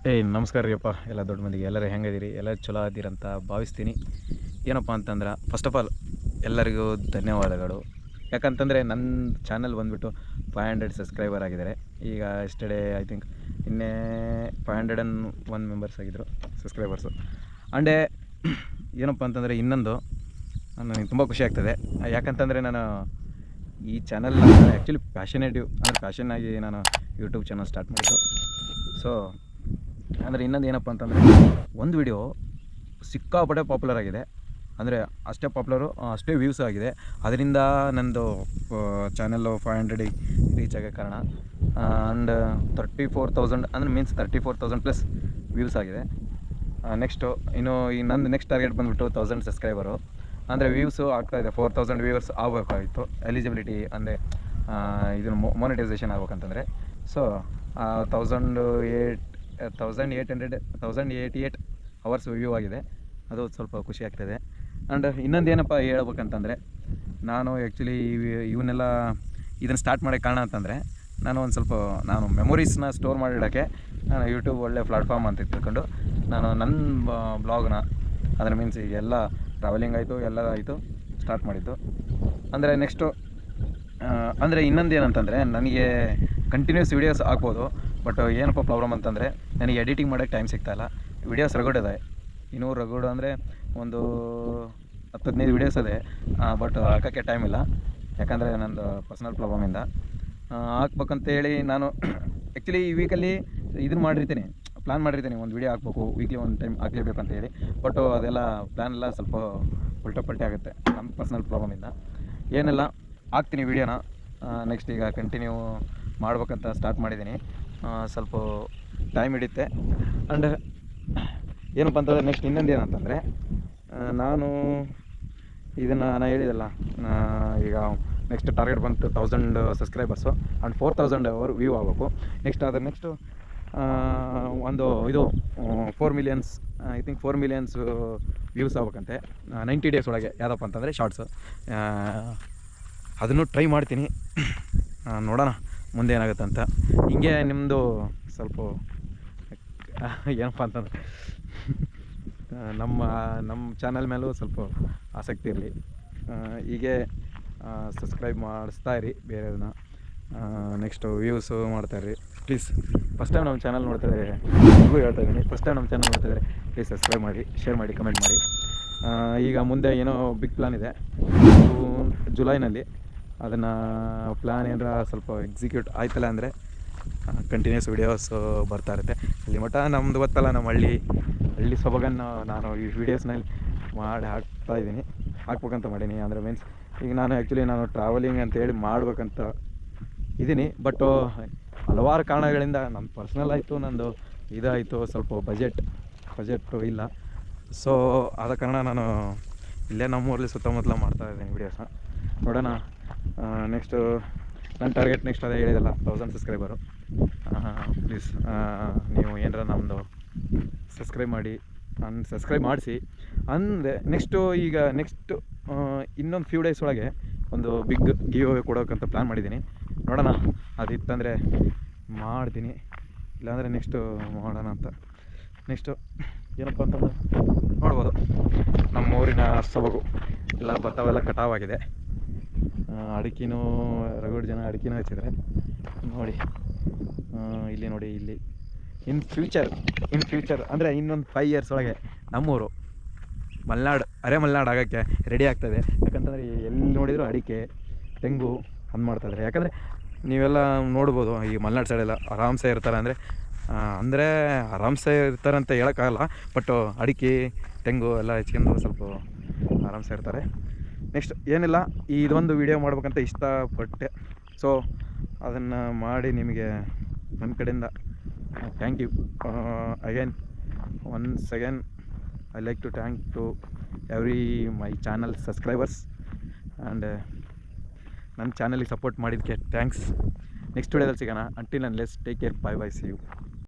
ನಮಸ್ಕಾರ ರೀಪ್ಪ ಎಲ್ಲ ದೊಡ್ಡ ಮಂದಿಗೆ ಎಲ್ಲರೂ ಹೆಂಗಿದ್ದೀರಿ ಎಲ್ಲರೂ ಚಲೋ ಇದ್ದೀರಂತ ಭಾವಿಸ್ತೀನಿ. ಏನಪ್ಪ ಅಂತಂದ್ರೆ ಫಸ್ಟ್ ಆಫ್ ಆಲ್ ಎಲ್ಲರಿಗೂ ಧನ್ಯವಾದಗಳು. ಯಾಕಂತಂದರೆ ನನ್ನ ಚಾನಲ್ ಬಂದುಬಿಟ್ಟು 500 ಸಬ್ಸ್ಕ್ರೈಬರ್ ಆಗಿದ್ದಾರೆ. ಈಗ ಎಸ್ಟರ್ಡೇ ಐ ಥಿಂಕ್ ನಿನ್ನೆ 501 ಮೆಂಬರ್ಸ್ ಆಗಿದ್ದರು ಸಬ್ಸ್ಕ್ರೈಬರ್ಸು. ಆ್ಯಂಡೇ ಏನಪ್ಪ ಅಂತಂದರೆ ಇನ್ನೊಂದು ನನಗೆ ತುಂಬ ಖುಷಿ ಆಗ್ತದೆ. ಯಾಕಂತಂದರೆ ನಾನು ಈ ಚಾನಲ್ ಆ್ಯಕ್ಚುಲಿ ಪ್ಯಾಷನ್ನಾಗಿ ನಾನು ಯೂಟ್ಯೂಬ್ ಚಾನಲ್ ಸ್ಟಾರ್ಟ್ ಮಾಡಿದ್ದು. ಸೊ ಅಂದರೆ ಇನ್ನೊಂದು ಏನಪ್ಪ ಅಂತಂದರೆ ಒಂದು ವಿಡಿಯೋ ಸಿಕ್ಕಾಪಟ್ಟೆ ಪಾಪ್ಯುಲರ್ ಆಗಿದೆ. ಅಂದರೆ ಅಷ್ಟೇ ಪಾಪ್ಯುಲರು, ಅಷ್ಟೇ ವ್ಯೂಸ್ ಆಗಿದೆ. ಅದರಿಂದ ನನ್ನದು ಚಾನಲ್ಲು 500 ರೀಚ್ ಆಗೋ ಕಾರಣ. ಆ್ಯಂಡ್ 34,000 ಅಂದರೆ ಮೀನ್ಸ್ 34,000 ಪ್ಲಸ್ ವ್ಯೂಸ್ ಆಗಿದೆ. ನೆಕ್ಸ್ಟು ಇನ್ನು ಈ ನಂದು ನೆಕ್ಸ್ಟ್ ಟಾರ್ಗೆಟ್ ಬಂದುಬಿಟ್ಟು 1000 ಸಬ್ಸ್ಕ್ರೈಬರು. ಅಂದರೆ ವ್ಯೂಸು ಆಗ್ತಾಯಿದೆ, 4,000 ವ್ಯೂವರ್ಸ್ ಆಗಬೇಕಾಗಿತ್ತು ಎಲಿಜಿಬಿಲಿಟಿ, ಅಂದರೆ ಇದನ್ನು ಮೊನಿಟೈಸೇಷನ್ ಆಗ್ಬೇಕಂತಂದರೆ. ಸೊ 1088 ಅವರ್ಸ್ ವ್ಯೂ ಆಗಿದೆ. ಅದು ಸ್ವಲ್ಪ ಖುಷಿ ಆಗ್ತಾಯಿದೆ. ಆ್ಯಂಡ್ ಇನ್ನೊಂದು ಏನಪ್ಪ ಹೇಳ್ಬೇಕಂತಂದರೆ, ನಾನು ಆ್ಯಕ್ಚುಲಿ ಇವನ್ನೆಲ್ಲ ಇದನ್ನು ಸ್ಟಾರ್ಟ್ ಮಾಡೋಕ್ಕೆ ಕಾರಣ ಅಂತಂದರೆ ನಾನು ಮೆಮೊರೀಸ್ನ ಸ್ಟೋರ್ ಮಾಡಿಡೋಕ್ಕೆ ನಾನು ಯೂಟ್ಯೂಬ್ ಒಳ್ಳೆ ಪ್ಲಾಟ್ಫಾರ್ಮ್ ಅಂತ ತಿಳ್ಕೊಂಡು ನಾನು ನನ್ನ ಬ್ಲಾಗ್ನ ಅದರ ಮೀನ್ಸ್ ಈಗ ಎಲ್ಲ ಟ್ರಾವೆಲಿಂಗ್ ಆಯಿತು, ಎಲ್ಲ ಆಯಿತು ಸ್ಟಾರ್ಟ್ ಮಾಡಿದ್ದು. ಅಂದರೆ ನೆಕ್ಸ್ಟು ಅಂದರೆ ಇನ್ನೊಂದು ಏನಂತಂದರೆ, ನನಗೆ ಕಂಟಿನ್ಯೂಸ್ ವೀಡಿಯೋಸ್ ಹಾಕ್ಬೋದು. ಬಟ್ ಏನಪ್ಪ ಪ್ರಾಬ್ಲಮ್ ಅಂತಂದರೆ, ನನಗೆ ಎಡಿಟಿಂಗ್ ಮಾಡೋಕ್ಕೆ ಟೈಮ್ ಸಿಗ್ತಾಯಿಲ್ಲ. ವೀಡಿಯೋಸ್ ರಗಡಿದೆ, ಇನ್ನೂ ರಗಡು ಅಂದರೆ ಒಂದು 10-15 ವೀಡಿಯೋಸ್ ಇದೆ. ಬಟ್ ಹಾಕೋಕ್ಕೆ ಟೈಮ್ ಇಲ್ಲ, ಯಾಕಂದರೆ ನಂದು ಪರ್ಸ್ನಲ್ ಪ್ರಾಬ್ಲಮಿಂದ. ಹಾಕ್ಬೇಕಂತೇಳಿ ನಾನು ಆ್ಯಕ್ಚುಲಿ ಈ ವೀಕಲ್ಲಿ ಇದನ್ನು ಪ್ಲ್ಯಾನ್ ಮಾಡಿರ್ತೀನಿ, ಒಂದು ವೀಡಿಯೋ ಹಾಕ್ಬೇಕು, ವೀಕ್ಲಿ ಒಂದು ಟೈಮ್ ಹಾಕಲೇಬೇಕು ಅಂತೇಳಿ. ಬಟ್ ಅದೆಲ್ಲ ಪ್ಲ್ಯಾನ್ ಎಲ್ಲ ಸ್ವಲ್ಪ ಉಲ್ಟಪಲ್ಟಿ ಆಗುತ್ತೆ ನಮ್ಮ ಪರ್ಸ್ನಲ್ ಪ್ರಾಬ್ಲಮಿಂದ. ಏನೆಲ್ಲ ಹಾಕ್ತೀನಿ ವೀಡಿಯೋನ. ನೆಕ್ಸ್ಟ್ ಈಗ ಕಂಟಿನ್ಯೂ ಮಾಡ್ಬೇಕಂತ ಸ್ಟಾರ್ಟ್ ಮಾಡಿದ್ದೀನಿ. ಸ್ವಲ್ಪ ಟೈಮ್ ಹಿಡಿಯುತ್ತೆ. ಆ್ಯಂಡ್ ಏನಪ್ಪ ಅಂತಂದರೆ ನೆಕ್ಸ್ಟ್ ಇನ್ನೊಂದು ಏನಂತಂದರೆ, ನಾನು ನಾನು ಹೇಳಿದಲ್ಲ, ಈಗ ನೆಕ್ಸ್ಟ್ ಟಾರ್ಗೆಟ್ ಬಂತು 1000 ಸಬ್ಸ್ಕ್ರೈಬರ್ಸು ಆ್ಯಂಡ್ 4,000 ಅವರು ವ್ಯೂ ಆಗಬೇಕು. ನೆಕ್ಸ್ಟು ಒಂದು ಇದು 4 millions, I think 4 millions views ಆಗ್ಬೇಕಂತೆ 90 ಡೇಸ್ ಒಳಗೆ. ಯಾವುದಪ್ಪ ಅಂತಂದರೆ ಶಾರ್ಟ್ಸು. ಅದನ್ನು ಟ್ರೈ ಮಾಡ್ತೀನಿ, ನೋಡೋಣ ಮುಂದೆ ಏನಾಗುತ್ತೆ ಅಂತ. ಹಿಂಗೆ ನಿಮ್ಮದು ಸ್ವಲ್ಪ ಏನಪ್ಪ ಅಂತಂದರೆ ನಮ್ಮ ಚಾನಲ್ ಮೇಲೂ ಸ್ವಲ್ಪ ಆಸಕ್ತಿ ಇರಲಿ. ಹೀಗೆ ಸಬ್ಸ್ಕ್ರೈಬ್ ಮಾಡಿಸ್ತಾಯಿರಿ ಬೇರೆಯವ್ರನ್ನ. ನೆಕ್ಸ್ಟು ವ್ಯೂಸು ಮಾಡ್ತಾಯಿರಿ ಪ್ಲೀಸ್. ಫಸ್ಟ್ ಟೈಮ್ ನಮ್ಮ ಚಾನಲ್ ನೋಡ್ತಾಯಿದ್ದಾರೆ, ನಿಮಗೂ ಹೇಳ್ತಾಯಿದ್ದೀನಿ, ಫಸ್ಟ್ ಟೈಮ್ ನಮ್ಮ ಚಾನಲ್ ನೋಡ್ತಾಯಿದ್ದಾರೆ ಪ್ಲೀಸ್ ಸಬ್ಸ್ಕ್ರೈಬ್ ಮಾಡಿ, ಶೇರ್ ಮಾಡಿ, ಕಮೆಂಟ್ ಮಾಡಿ. ಈಗ ಮುಂದೆ ಏನೋ ಬಿಗ್ ಪ್ಲ್ಯಾನ್ ಇದೆ ಜುಲೈನಲ್ಲಿ. ಅದನ್ನು ಪ್ಲ್ಯಾನ್ ಏನಾರ ಸ್ವಲ್ಪ ಎಕ್ಸಿಕ್ಯೂಟ್ ಆಯ್ತಲ್ಲ ಅಂದರೆ ಕಂಟಿನ್ಯೂಸ್ ವೀಡಿಯೋಸು ಬರ್ತಾ ಇರುತ್ತೆ. ಇಲ್ಲಿ ಮಟ್ಟ ನಮ್ಮದು ಗೊತ್ತಲ್ಲ, ನಮ್ಮ ಹಳ್ಳಿ ಸೊಬಗನ್ನು ನಾನು ಈ ವೀಡಿಯೋಸ್ನಲ್ಲಿ ಹಾಕ್ಬೇಕಂತ ಮಾಡೀನಿ. ಅಂದರೆ ಮೀನ್ಸ್ ಈಗ ನಾನು ಆ್ಯಕ್ಚುಲಿ ಟ್ರಾವೆಲಿಂಗ್ ಅಂತೇಳಿ ಮಾಡ್ಬೇಕಂತ ಇದ್ದೀನಿ. ಬಟ್ಟು ಹಲವಾರು ಕಾರಣಗಳಿಂದ ನನ್ನ ಪರ್ಸ್ನಲ್ ಆಯಿತು, ನಂದು ಇದಾಯಿತು, ಸ್ವಲ್ಪ ಬಜೆಟ್ಟು ಇಲ್ಲ. ಸೊ ಆದ ಕಾರಣ ನಾನು ಇಲ್ಲೇ ನಮ್ಮೂರಲ್ಲಿ ಸುತ್ತಮುತ್ತಲ ಮಾಡ್ತಾಯಿದ್ದೀನಿ ವೀಡಿಯೋಸ್ನ. ನೋಡೋಣ. ನೆಕ್ಸ್ಟು ನನ್ನ ಟಾರ್ಗೆಟ್ ನೆಕ್ಸ್ಟ್ ಅದೇ ಹೇಳಿದಲ್ಲ, 1000 ಸಬ್ಸ್ಕ್ರೈಬರು. ಪ್ಲೀಸ್ ನೀವು ಏನಾರ ನಮ್ಮದು ಸಬ್ಸ್ಕ್ರೈಬ್ ಮಾಡಿ, ಸಬ್ಸ್ಕ್ರೈಬ್ ಮಾಡಿಸಿ. ಅಂದರೆ ನೆಕ್ಸ್ಟು ಇನ್ನೊಂದು ಫ್ಯೂ ಡೇಸ್ ಒಳಗೆ ಒಂದು ಬಿಗ್ ಗಿವ್ ಅವೇ ಕೊಡೋಕ್ಕಂತ ಪ್ಲ್ಯಾನ್ ಮಾಡಿದ್ದೀನಿ. ನೋಡೋಣ, ಅದಿತ್ತಂದರೆ ಮಾಡ್ತೀನಿ, ಇಲ್ಲಾಂದರೆ ನೆಕ್ಸ್ಟು ಮಾಡೋಣ ಅಂತ. ನೆಕ್ಸ್ಟು ಏನಪ್ಪ ಅಂತಂದ್ರೆ ನೋಡ್ಬೋದು, ನಮ್ಮ ಊರಿನ ಸೊಬಗು ಎಲ್ಲ ಭತ್ತವೆಲ್ಲ ಕಟಾವಾಗಿದೆ. ಅಡಿಕೆನೂ ರಗಡು ಜನ ಅಡಿಕೆನೂ ಹಚ್ಚಿದ್ದಾರೆ ನೋಡಿ. ಇಲ್ಲಿ ಇನ್ ಫ್ಯೂಚರ್ ಅಂದರೆ ಇನ್ನೊಂದು 5 ಇಯರ್ಸ್ ಒಳಗೆ ನಮ್ಮೂರು ಮಲೆನಾಡು ಆಗೋಕ್ಕೆ ರೆಡಿ ಆಗ್ತದೆ. ಯಾಕಂತಂದರೆ ಎಲ್ಲಿ ನೋಡಿದರೂ ಅಡಿಕೆ, ತೆಂಗು ಮಾಡ್ತಾಯಿದ್ದಾರೆ. ಯಾಕಂದರೆ ನೀವೆಲ್ಲ ನೋಡ್ಬೋದು, ಈ ಮಲೆನಾಡು ಸೈಡೆಲ್ಲ ಆರಾಮ್ಸೆ ಇರ್ತಾರೆ. ಅಂದರೆ ಆರಾಮ್ಸೆ ಇರ್ತಾರೆ ಅಂತ ಹೇಳೋಕ್ಕಾಗಲ್ಲ, ಬಟ್ ಅಡಿಕೆ, ತೆಂಗು ಎಲ್ಲ ಹೆಚ್ಕೊಂಡು ಸ್ವಲ್ಪ ಆರಾಮ್ಸೆ ಇರ್ತಾರೆ. ನೆಕ್ಸ್ಟ್ ಏನಿಲ್ಲ, ಇದೊಂದು ವೀಡಿಯೋ ಮಾಡ್ಬೇಕಂತ ಇಷ್ಟಪಟ್ಟೆ. ಸೊ ಅದನ್ನು ಮಾಡಿ ನಿಮಗೆ ನನ್ನ ಕಡೆಯಿಂದ thank you once again. I like to thank to every my channel subscribers. And ನನ್ನ ಚಾನಲಿಗೆ ಸಪೋರ್ಟ್ ಮಾಡಿದ್ದಕ್ಕೆ ಥ್ಯಾಂಕ್ಸ್. ನೆಕ್ಸ್ಟ್ ವಿಡಿಯೋದಲ್ಲಿ ಸಿಗೋಣ. Until unless take care, bye see you.